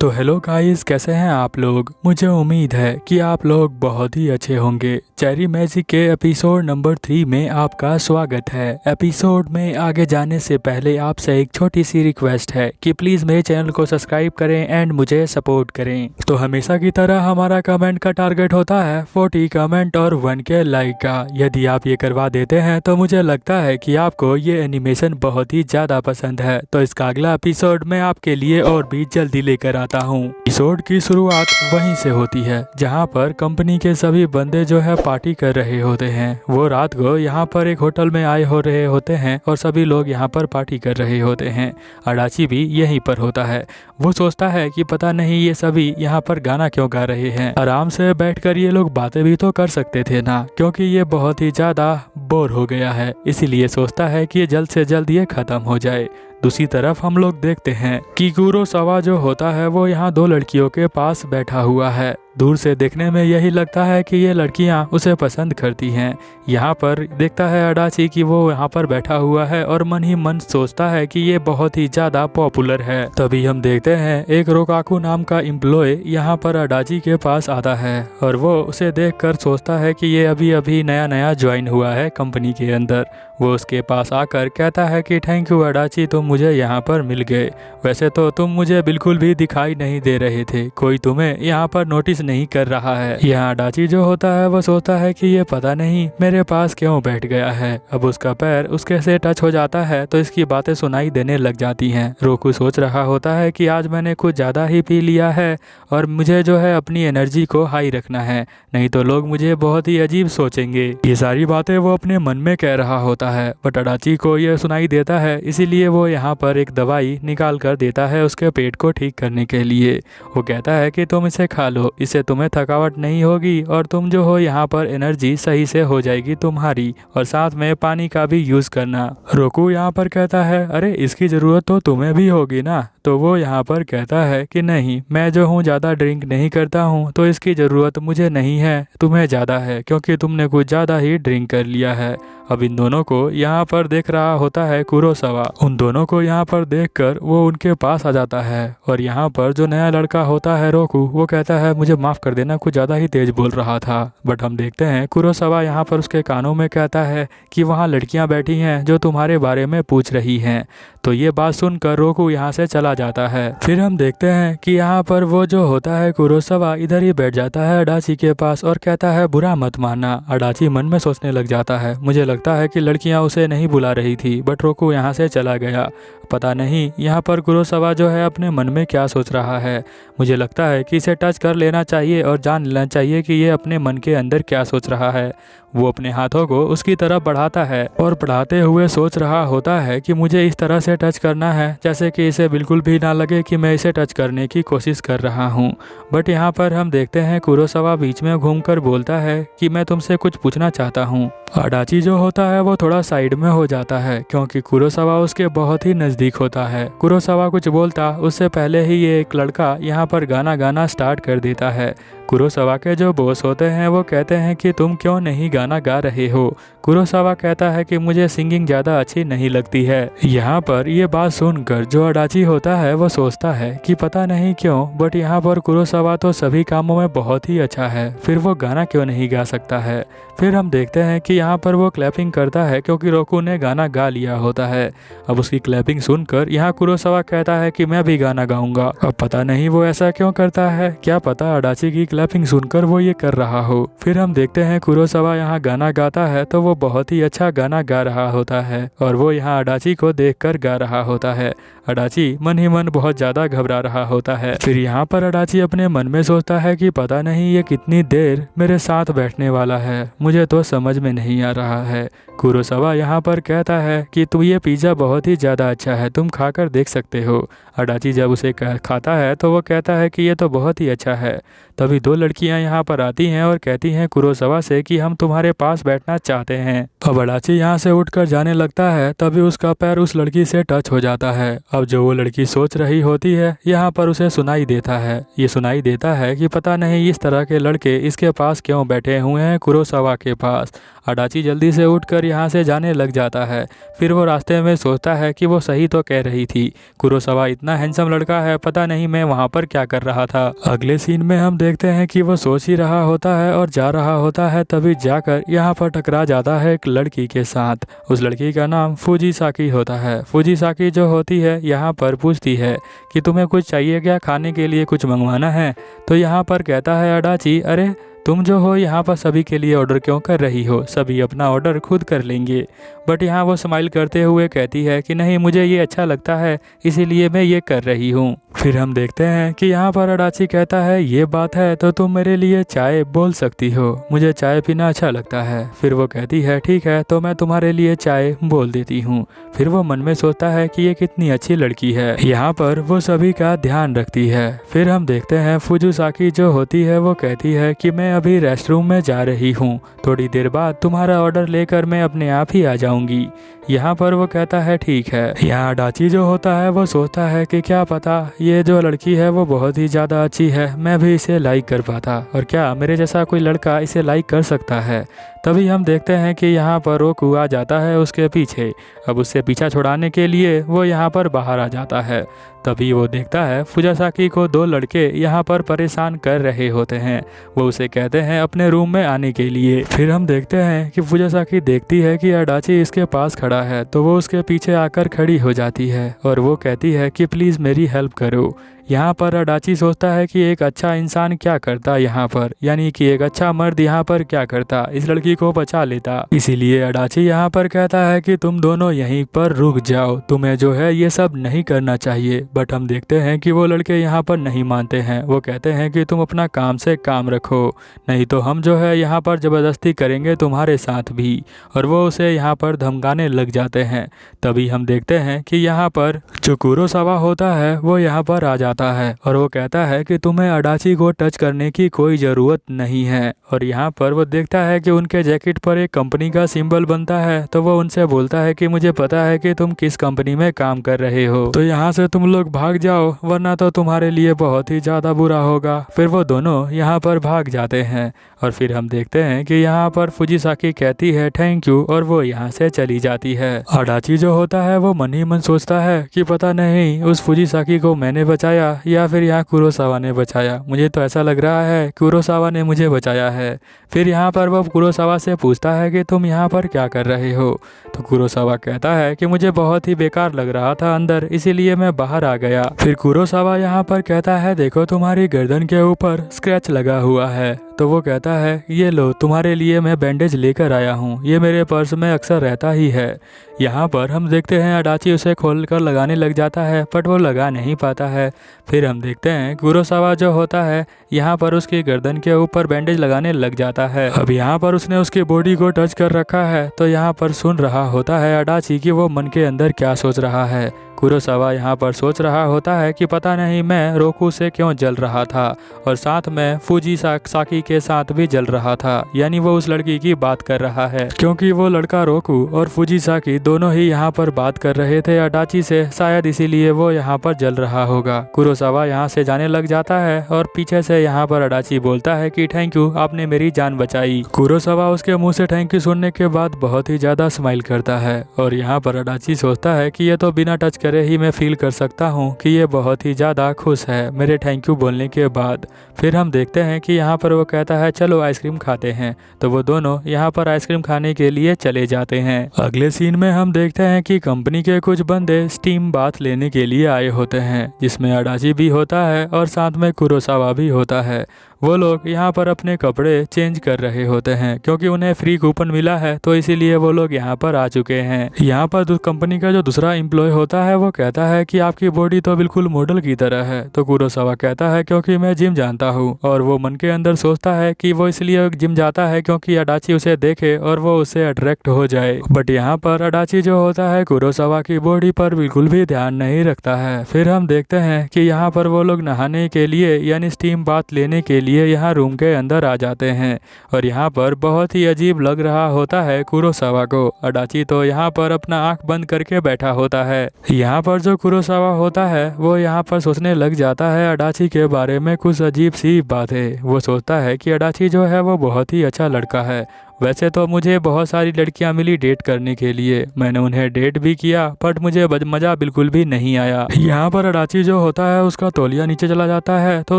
तो hello guys, कैसे हैं आप लोग। मुझे उम्मीद है कि आप लोग बहुत ही अच्छे होंगे। चेरी मैजिक के एपिसोड नंबर 3 में आपका स्वागत है। एपिसोड में आगे जाने से पहले आपसे एक छोटी सी रिक्वेस्ट है कि प्लीज़ मेरे चैनल को सब्सक्राइब करें एंड मुझे सपोर्ट करें। तो हमेशा की तरह हमारा कमेंट का टारगेट होता है 40 कमेंट और 1K लाइक का। यदि आप ये करवा देते हैं तो मुझे लगता है कि आपको ये एनिमेशन बहुत ही ज़्यादा पसंद है। तो इसका अगला एपिसोड मैं आपके लिए और भी जल्दी लेकर आता हूँ। एपिसोड की शुरुआत वहीं से होती है जहाँ पर कंपनी के सभी बंदे जो है पार्टी कर रहे होते हैं। वो रात को यहाँ पर एक होटल में आए हो रहे होते हैं और सभी लोग यहाँ पर पार्टी कर रहे होते हैं। अडाची भी यहीं पर होता है। वो सोचता है कि पता नहीं ये सभी यहाँ पर गाना क्यों गा रहे हैं। आराम से बैठकर ये लोग बातें भी तो कर सकते थे ना, क्योंकि ये बहुत ही ज्यादा बोर हो गया है। इसीलिए सोचता है कि जल्द से जल्द ये खत्म हो जाए। दूसरी तरफ हम लोग देखते हैं कि कुरोसावा जो होता है वो यहाँ दो लड़कियों के पास बैठा हुआ है। दूर से देखने में यही लगता है कि ये लड़कियां उसे पसंद करती हैं। यहाँ पर देखता है अडाची कि वो यहाँ पर बैठा हुआ है और मन ही मन सोचता है कि ये बहुत ही ज्यादा पॉपुलर है। तभी हम देखते हैं एक रोकाकू नाम का एम्प्लॉय यहाँ पर अडाची के पास आता है और वो उसे देखकर सोचता है कि ये अभी अभी नया नया ज्वाइन हुआ है कंपनी के अंदर। वो उसके पास आकर कहता है कि थैंक यू अडाची, तुम मुझे यहाँ पर मिल गए। वैसे तो तुम मुझे बिल्कुल भी दिखाई नहीं दे रहे थे, कोई तुम्हें यहाँ पर नोटिस नहीं कर रहा है। यहाँ अडाची जो होता है वो सोचता है कि ये पता नहीं मेरे पास क्यों बैठ गया है। अब उसका पैर उसके से टच हो जाता है तो इसकी बातें सुनाई देने लग जाती हैं। रोकू सोच रहा होता है कि आज मैंने कुछ ज़्यादा ही पी लिया है और मुझे जो है अपनी एनर्जी को हाई रखना है, नहीं तो लोग मुझे बहुत ही अजीब सोचेंगे। ये सारी बातें वो अपने मन में कह रहा होता है, बट अडाची को ये सुनाई देता है। इसीलिए वो यहाँ पर एक दवाई निकाल कर देता है उसके पेट को ठीक करने के लिए। वो कहता है कि तुम इसे खा लो, इससे तुम्हें थकावट नहीं होगी और तुम जो हो यहाँ पर एनर्जी सही से हो जाएगी तुम्हारी, और साथ में पानी का भी यूज करना। रोकू यहाँ पर कहता है अरे इसकी जरूरत तो तुम्हें भी होगी ना। तो वो यहाँ पर कहता है कि नहीं, मैं जो हूँ ज़्यादा ड्रिंक नहीं करता हूँ तो इसकी ज़रूरत मुझे नहीं है, तुम्हें ज़्यादा है क्योंकि तुमने कुछ ज़्यादा ही ड्रिंक कर लिया है। अब इन दोनों को यहाँ पर देख रहा होता है कुरोसावा। उन दोनों को यहाँ पर देखकर वो उनके पास आ जाता है और यहाँ पर जो नया लड़का होता है रोकू, वो कहता है मुझे माफ़ कर देना, कुछ ज़्यादा ही तेज बोल रहा था। बट हम देखते हैं कुरोसावा यहाँ पर उसके कानों में कहता है कि वहाँ लड़कियाँ बैठी हैं जो तुम्हारे बारे में पूछ रही हैं। तो ये बात सुनकर रोकू यहाँ से चला जाता है। फिर हम देखते हैं कि यहाँ पर वो जो होता है कुरोसावा इधर ही बैठ जाता है अडाची के पास और कहता है बुरा मत मानना। अडाची मन में सोचने लग जाता है, मुझे लगता है कि लड़कियाँ उसे नहीं बुला रही थी, बट रोकू यहाँ से चला गया। पता नहीं यहाँ पर कुरोसावा जो है अपने मन में क्या सोच रहा है। मुझे लगता है कि इसे टच कर लेना चाहिए और जान लेना चाहिए कि ये अपने मन के अंदर क्या सोच रहा है। वो अपने हाथों को उसकी तरफ बढ़ाता है और बढ़ाते हुए सोच रहा होता है कि मुझे इस तरह से टच करना है जैसे कि इसे बिल्कुल भी ना लगे कि मैं इसे टच करने की कोशिश कर रहा हूँ। बट यहाँ पर हम देखते हैं कुरोसावा बीच में घूमकर बोलता है कि मैं तुमसे कुछ पूछना चाहता हूँ। अडाची जो होता है वो थोड़ा साइड में हो जाता है क्योंकि कुरोसावा उसके बहुत ही नज़दीक होता है। कुरोसावा कुछ बोलता उससे पहले ही ये एक लड़का यहाँ पर गाना गाना स्टार्ट कर देता है। कुरोसावा के जो बॉस होते हैं वो कहते हैं कि तुम क्यों नहीं गाना गा रहे हो। कुरोसावा कहता है कि मुझे सिंगिंग ज़्यादा अच्छी नहीं लगती है। यहाँ पर ये बात सुनकर जो अडाची होता है वो सोचता है कि पता नहीं क्यों, बट यहाँ पर कुरोसावा तो सभी कामों में बहुत ही अच्छा है, फिर वो गाना क्यों नहीं गा सकता है। फिर हम देखते हैं कि यहाँ पर वो क्लैपिंग करता है क्योंकि रोकू ने गाना गा लिया होता है। अब उसकी क्लैपिंग सुनकर यहाँ कुरोसावा कहता है कि मैं भी गाना गाऊंगा। अब पता नहीं वो ऐसा क्यों करता है, क्या पता अडाची की क्लैपिंग सुनकर वो ये कर रहा हो। फिर हम देखते हैं कुरोसावा यहाँ गाना गाता है तो वो बहुत ही अच्छा गाना गा रहा होता है और वो यहाँ अडाची को देखकर गा रहा होता है। अडाची मन ही मन बहुत ज्यादा घबरा रहा होता है। फिर यहाँ पर अडाची अपने मन में सोचता है कि पता नहीं ये कितनी देर मेरे साथ बैठने वाला है, मुझे तो समझ में नहीं आ रहा है। कुरोसावा यहाँ पर कहता है कि तू ये पिज़्ज़ा बहुत ही ज़्यादा अच्छा है, तुम खाकर देख सकते हो। अडाची जब उसे खाता है तो वो कहता है कि ये तो बहुत ही अच्छा है। तभी दो लड़कियां यहाँ पर आती हैं और कहती हैं कुरोसावा से कि हम तुम्हारे पास बैठना चाहते हैं। अब अडाची यहाँ से उठकर जाने लगता है तभी उसका पैर उस लड़की से टच हो जाता है। अब जो वो लड़की सोच रही होती है यहाँ पर उसे सुनाई देता है। ये सुनाई देता है कि पता नहीं इस तरह के लड़के इसके पास क्यों बैठे हुए हैं कुरोसावा के पास। अडाची जल्दी से उठकर यहाँ से जाने लग जाता है। फिर वो रास्ते में सोचता है कि वो सही तो कह रही थी, कुरोसावा इतना हैंडसम लड़का है, पता नहीं मैं वहाँ पर क्या कर रहा था। अगले सीन में हम देखते हैं कि वो सोच ही रहा होता है और जा रहा होता है, तभी जाकर यहाँ पर टकरा जाता है एक लड़की के साथ। उस लड़की का नाम फुजीसाकी होता है। फुजीसाकी जो होती है यहाँ पर पूछती है कि तुम्हें कुछ चाहिए क्या, खाने के लिए कुछ मंगवाना है। तो यहाँ पर कहता है अडाची, अरे तुम जो हो यहाँ पर सभी के लिए ऑर्डर क्यों कर रही हो, सभी अपना ऑर्डर खुद कर लेंगे। बट यहाँ वो स्माइल करते हुए कहती है कि नहीं, मुझे ये अच्छा लगता है इसीलिए मैं ये कर रही हूँ। फिर हम देखते हैं कि यहाँ पर अडाची कहता है ये बात है तो तुम मेरे लिए चाय बोल सकती हो, मुझे चाय पीना अच्छा लगता है। फिर वो कहती है ठीक है तो मैं तुम्हारे लिए चाय बोल देती हूँ। फिर वो मन में सोचता है कि ये कितनी अच्छी लड़की है, यहाँ पर वो सभी का ध्यान रखती है। फिर हम देखते हैं फुजीसाकी जो होती है वो कहती है कि मैं अभी रेस्टरूम में जा रही हूँ, थोड़ी देर बाद तुम्हारा ऑर्डर लेकर मैं अपने आप ही आ जाऊंगी। यहाँ पर वो कहता है ठीक है। यहाँ अडाची जो होता है वो सोचता है कि क्या पता ये जो लड़की है वो बहुत ही ज़्यादा अच्छी है, मैं भी इसे लाइक कर पाता, और क्या मेरे जैसा कोई लड़का इसे लाइक कर सकता है। तभी हम देखते हैं कि यहाँ पर रोकू आ जाता है उसके पीछे। अब उससे पीछा छुड़ाने के लिए वो यहाँ पर बाहर आ जाता है। तभी वो देखता है फुजीसाकी को दो लड़के यहाँ पर परेशान कर रहे होते हैं। वो उसे कहते हैं अपने रूम में आने के लिए। फिर हम देखते हैं कि फुजीसाकी देखती है कि अडाची इसके पास खड़ा है, तो वो उसके पीछे आकर खड़ी हो जाती है और वो कहती है कि प्लीज़ मेरी हेल्प करो। यहाँ पर अडाची सोचता है कि एक अच्छा इंसान क्या करता यहाँ पर, यानी कि एक अच्छा मर्द यहाँ पर क्या करता, इस लड़की को बचा लेता। इसीलिए अडाची यहाँ पर कहता है कि तुम दोनों यहीं पर रुक जाओ, तुम्हें जो है ये सब नहीं करना चाहिए। बट हम देखते हैं कि वो लड़के यहाँ पर नहीं मानते हैं। वो कहते हैं कि तुम अपना काम से काम रखो, नहीं तो हम जो है यहाँ पर ज़बरदस्ती करेंगे तुम्हारे साथ भी। और वो उसे यहाँ पर धमकाने लग जाते हैं। तभी हम देखते हैं कि यहाँ पर जो कुरोसावा होता है वो यहाँ पर आ जाता है और वो कहता है कि तुम्हें अडाची को टच करने की कोई ज़रूरत नहीं है। और यहाँ पर वो देखता है कि उनके जैकेट पर एक कंपनी का सिंबल बनता है, तो वो उनसे बोलता है कि मुझे पता है कि तुम किस कंपनी में काम कर रहे हो, तो यहाँ से तुम लोग भाग जाओ वरना तो तुम्हारे लिए बहुत ही ज़्यादा बुरा होगा। फिर वो दोनों यहाँ पर भाग जाते हैं और फिर हम देखते हैं कि यहाँ पर फुजीसाकी कहती है थैंक यू और वो यहाँ से चली जाती है। अडाची जो होता है वो मन ही मन सोचता है कि पता नहीं उस फुजीसाकी को मैंने बचाया या फिर यहाँ कुरोसावा ने बचाया, मुझे तो ऐसा लग रहा है कुरोसावा ने मुझे बचाया है। फिर यहाँ पर वो कुरोसावा से पूछता है कि तुम यहाँ पर क्या कर रहे हो, तो कुरोसावा कहता है कि मुझे बहुत ही बेकार लग रहा था अंदर, इसीलिए मैं बाहर आ गया। फिर कुरोसावा यहाँ पर कहता है देखो तुम्हारी गर्दन के ऊपर स्क्रैच लगा हुआ है, तो वो कहता है ये लो तुम्हारे लिए मैं बैंडेज लेकर आया हूँ, ये मेरे पर्स में अक्सर रहता ही है। यहाँ पर हम देखते हैं अडाची उसे खोलकर लगाने लग जाता है बट वो लगा नहीं पाता है। फिर हम देखते हैं कुरोसावा जो होता है यहाँ पर उसकी गर्दन के ऊपर बैंडेज लगाने लग जाता है। अब यहाँ पर उसने उसकी बॉडी को टच कर रखा है, तो यहाँ पर सुन रहा होता है अडाची कि वो मन के अंदर क्या सोच रहा है। कुरोसावा यहाँ पर सोच रहा होता है कि पता नहीं मैं रोकू से क्यों जल रहा था और साथ में फुजीसाकी के साथ भी जल रहा था, यानी वो उस लड़की की बात कर रहा है, क्योंकि वो लड़का रोकू और फुजीसाकी दोनों ही यहाँ पर बात कर रहे थे अडाची से, शायद इसीलिए वो यहाँ पर जल रहा होगा। कुरोसावा यहाँ से जाने लग जाता है और पीछे से यहाँ पर अडाची बोलता है कि थैंक यू, आपने मेरी जान बचाई। कुरोसावा उसके मुंह से थैंक यू सुनने के बाद बहुत ही ज्यादा स्माइल करता है और यहाँ पर अडाची सोचता है कि ये तो बिना टच करे ही मैं फील कर सकता हूँ कि ये बहुत ही ज़्यादा खुश है मेरे थैंक यू बोलने के बाद। फिर हम देखते हैं कि यहाँ पर वो कहता है चलो आइसक्रीम खाते हैं, तो वो दोनों यहाँ पर आइसक्रीम खाने के लिए चले जाते हैं। अगले सीन में हम देखते हैं कि कंपनी के कुछ बंदे स्टीम बाथ लेने के लिए आए होते हैं, जिसमें अडाची भी होता है और साथ में कुरोसावा भी होता है। वो लोग यहाँ पर अपने कपड़े चेंज कर रहे होते हैं क्योंकि उन्हें फ्री कूपन मिला है, तो इसीलिए वो लोग यहाँ पर आ चुके हैं। यहाँ पर कंपनी का जो दूसरा एम्प्लॉय होता है वो कहता है कि आपकी बॉडी तो बिल्कुल मॉडल की तरह है, तो कुरोसावा कहता है क्योंकि मैं जिम जानता हूँ, और वो मन के अंदर सोचता है कि वो इसलिए जिम जाता है क्योंकि अडाची उसे देखे और वो उससे अट्रैक्ट हो जाए। बट यहाँ पर अडाची जो होता है कुरोसावा की बॉडी पर बिल्कुल भी ध्यान नहीं रखता है। फिर हम देखते हैं कि यहाँ पर वो लोग नहाने के लिए यानी स्टीम बाथ लेने के लिए लिए यहाँ रूम के अंदर आ जाते हैं और यहाँ पर बहुत ही अजीब लग रहा होता है कुरोसावा को। अडाची तो यहाँ पर अपना आंख बंद करके बैठा होता है। यहाँ पर जो कुरोसावा होता है वो यहाँ पर सोचने लग जाता है अडाची के बारे में कुछ अजीब सी बातें। वो सोचता है कि अडाची जो है वो बहुत ही अच्छा लड़का है। वैसे तो मुझे बहुत सारी लड़कियां मिली डेट करने के लिए, मैंने उन्हें डेट भी किया बट मुझे मज़ा बिल्कुल भी नहीं आया। यहाँ पर अडाची जो होता है उसका तौलिया नीचे चला जाता है तो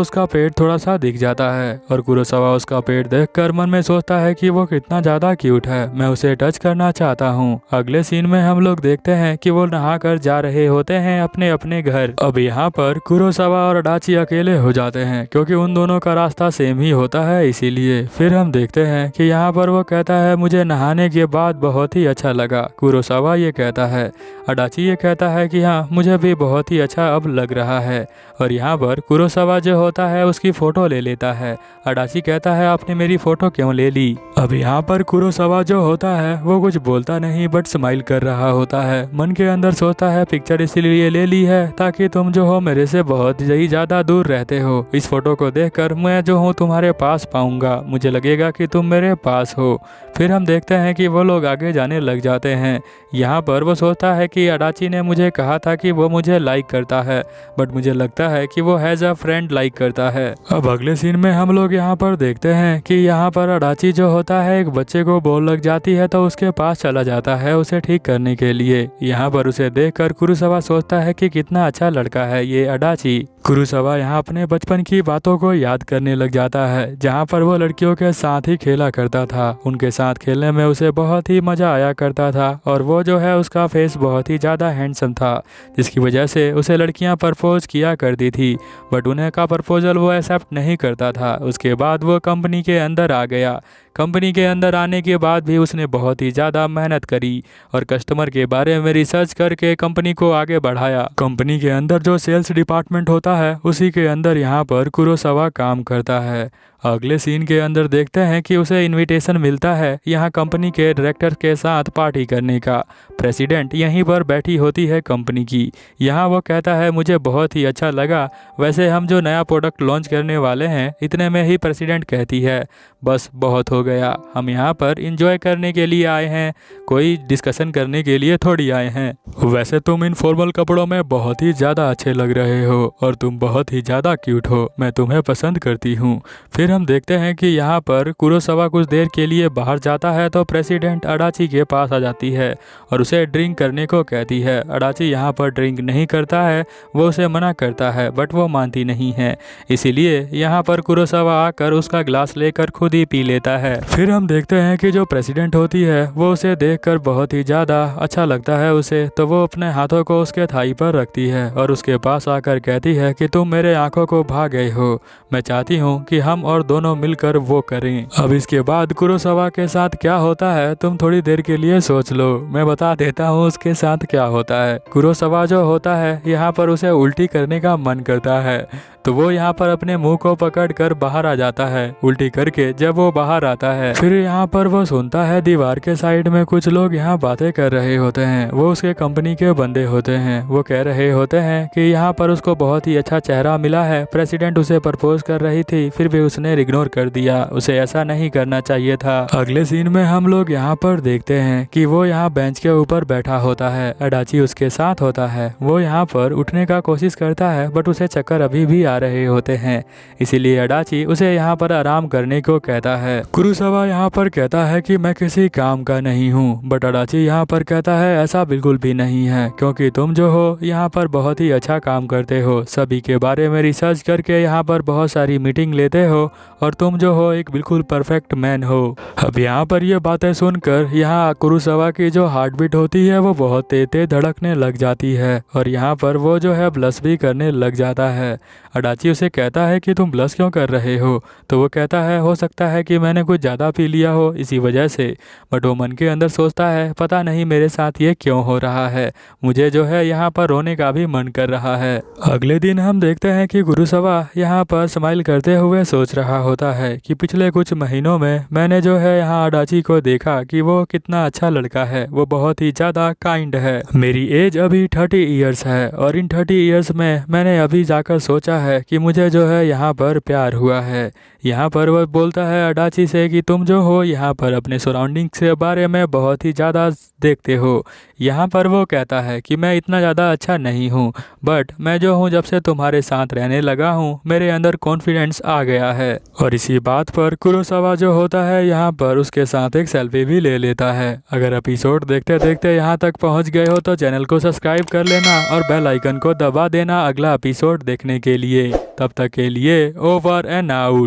उसका पेट थोड़ा सा दिख जाता है और कुरोसावा उसका पेट देखकर मन में सोचता है कि वो कितना ज़्यादा क्यूट है, मैं उसे टच करना चाहता हूँ। अगले सीन में हम लोग देखते हैं कि वो नहा कर जा रहे होते हैं अपने अपने घर। अब यहाँ पर कुरोसावा और अडाची अकेले हो जाते हैं क्योंकि उन दोनों का रास्ता सेम ही होता है, इसीलिए फिर हम देखते हैं कि यहाँ पर वो कहता है मुझे नहाने के बाद बहुत ही अच्छा लगा। कुरोसावा ये कहता है, अडाची ये कहता है कि हाँ मुझे भी बहुत ही अच्छा अब लग रहा है। और यहाँ पर कुरोसावा जो होता है उसकी फ़ोटो ले लेता है। अडाची कहता है आपने मेरी फ़ोटो क्यों ले ली। अब यहाँ पर कुरोसावा जो होता है वो कुछ बोलता नहीं बट स्माइल कर रहा होता है। मन के अंदर सोचता है पिक्चर इसीलिए ले ली है ताकि तुम जो हो मेरे से बहुत ही ज़्यादा दूर रहते हो। इस फोटो को देखकर मैं जो हूँ तुम्हारे पास पाऊंगा, मुझे लगेगा कि तुम मेरे पास हो। फिर हम देखते हैं कि वो लोग आगे जाने लग जाते हैं। यहाँ पर वो सोचता है कि अडाची ने मुझे कहा था कि वो मुझे लाइक करता है बट मुझे लगता है कि वो हैज़ अ फ्रेंड लाइक करता है। अब अगले सीन में हम लोग यहाँ पर देखते हैं कि यहाँ पर अडाची जो होता है एक बच्चे को बॉल लग जाती है तो उसके पास चला जाता है उसे ठीक करने के लिए। यहाँ पर उसे देखकर कुरोसावा सोचता है कि कितना अच्छा लड़का है ये अडाची। कुरोसावा यहाँ अपने बचपन की बातों को याद करने लग जाता है जहाँ पर वो लड़कियों के साथ ही खेला करता था। उनके साथ खेलने में उसे बहुत ही मज़ा आया करता था और वो जो है उसका फेस बहुत ही ज़्यादा हैंडसम था जिसकी वजह से उसे लड़कियाँ प्रपोज किया करती थी बट उन्हें का प्रपोजल वो एक्सेप्ट नहीं करता था। उसके बाद वो कंपनी के अंदर आ गया। कंपनी के अंदर आने के बाद भी उसने बहुत ही ज़्यादा मेहनत करी और कस्टमर के बारे में रिसर्च करके कंपनी को आगे बढ़ाया। कंपनी के अंदर जो सेल्स डिपार्टमेंट होता है उसी के अंदर यहाँ पर कुरोसावा काम करता है। अगले सीन के अंदर देखते हैं कि उसे इनविटेशन मिलता है यहाँ कंपनी के डायरेक्टर के साथ पार्टी करने का। प्रेसिडेंट यहीं पर बैठी होती है कंपनी की। यहाँ वो कहता है मुझे बहुत ही अच्छा लगा, वैसे हम जो नया प्रोडक्ट लॉन्च करने वाले हैं। इतने में ही प्रेसिडेंट कहती है बस बहुत हो गया, हम यहाँ पर एंजॉय करने के लिए आए हैं, कोई डिस्कशन करने के लिए थोड़ी आए हैं। वैसे तुम इन फॉर्मल कपड़ों में बहुत ही ज़्यादा अच्छे लग रहे हो और तुम बहुत ही ज़्यादा क्यूट हो, मैं तुम्हें पसंद करती हूँ। फिर हम देखते हैं कि यहाँ पर कुरोसावा कुछ देर के लिए बाहर जाता है तो प्रेसिडेंट अडाची के पास आ जाती है और उसे ड्रिंक करने को कहती है। अडाची यहाँ पर ड्रिंक नहीं करता है, वो उसे मना करता है बट वो मानती नहीं है, इसीलिए यहाँ पर कुरोसावा आकर उसका ग्लास लेकर खुद ही पी लेता है। फिर हम देखते हैं कि जो प्रेसिडेंट होती है वो उसे देखकर बहुत ही ज़्यादा अच्छा लगता है उसे, तो वो अपने हाथों को उसके थाई पर रखती है और उसके पास आकर कहती है कि तुम मेरे आंखों को भा गए हो, मैं चाहती हूँ कि हम और दोनों मिलकर वो करें। अब इसके बाद कुरोसावा के साथ क्या होता है तुम थोड़ी देर के लिए सोच लो, मैं बता देता हूँ उसके साथ क्या होता है। कुरोसावा जो होता है यहाँ पर उसे उल्टी करने का मन करता है तो वो यहाँ पर अपने मुंह को पकड़कर बाहर आ जाता है। उल्टी करके जब वो बाहर आता है फिर यहाँ पर वो सुनता है दीवार के साइड में कुछ लोग यहाँ बातें कर रहे होते हैं। वो उसके कंपनी के बंदे होते हैं। वो कह रहे होते हैं कि यहाँ पर उसको बहुत ही अच्छा चेहरा मिला है, प्रेसिडेंट उसे प्रपोज कर रही थी फिर भी उसने इग्नोर कर दिया, उसे ऐसा नहीं करना चाहिए था। अगले सीन में हम लोग यहाँ पर देखते हैं कि वो यहाँ बेंच के ऊपर बैठा होता है, अडाची उसके साथ होता है। वो यहाँ पर उठने का कोशिश करता है बट उसे चक्कर अभी भी आ रहे होते हैं, इसीलिए अडाची उसे यहाँ पर आराम करने को कहता है। कुरोसावा यहाँ पर कहता है कि मैं किसी काम का नहीं हूँ बट अडाची यहाँ पर कहता है ऐसा बिल्कुल भी नहीं है क्योंकि तुम जो हो यहाँ पर बहुत ही अच्छा काम करते हो, सभी के बारे में रिसर्च करके यहाँ पर बहुत सारी मीटिंग लेते हो और तुम जो हो एक बिल्कुल परफेक्ट मैन हो। अब यहाँ पर ये बातें सुनकर यहाँ कुरोसावा की जो हार्ट बीट होती है वो बहुत तेज तेज धड़कने लग जाती है और यहाँ पर वो जो है ब्लश भी करने लग जाता है। अडाची उसे कहता है कि तुम ब्लश क्यों कर रहे हो, तो वो कहता है हो सकता है कि मैंने कुछ ज़्यादा पी लिया हो इसी वजह से, बट वो मन के अंदर सोचता है पता नहीं मेरे साथ ये क्यों हो रहा है, मुझे जो है यहाँ पर रोने का भी मन कर रहा है। अगले दिन हम देखते हैं कि कुरोसावा यहाँ पर स्माइल करते हुए सोच रहा होता है कि पिछले कुछ महीनों में मैंने जो है यहाँ अडाची को देखा कि वो कितना अच्छा लड़का है, वो बहुत ही ज़्यादा काइंड है। मेरी एज अभी 30 ईयर्स है और इन 30 ईयर्स में मैंने अभी जाकर सोचा है कि मुझे जो है यहाँ पर प्यार हुआ है। यहाँ पर वह बोलता है अडाची से कि तुम जो हो यहाँ पर अपने सराउंडिंग के बारे में बहुत ही ज़्यादा देखते हो। यहाँ पर वो कहता है कि मैं इतना ज़्यादा अच्छा नहीं हूँ, बट मैं जो हूँ जब से तुम्हारे साथ रहने लगा हूँ मेरे अंदर कॉन्फिडेंस आ गया है। और इसी बात पर कुरोसावा जो होता है यहाँ पर उसके साथ एक सेल्फी भी ले लेता है। अगर एपिसोड देखते देखते यहाँ तक पहुँच गए हो तो चैनल को सब्सक्राइब कर लेना और बेल आइकन को दबा देना अगला एपिसोड देखने के लिए। तब तक के लिए ओवर एंड आउट।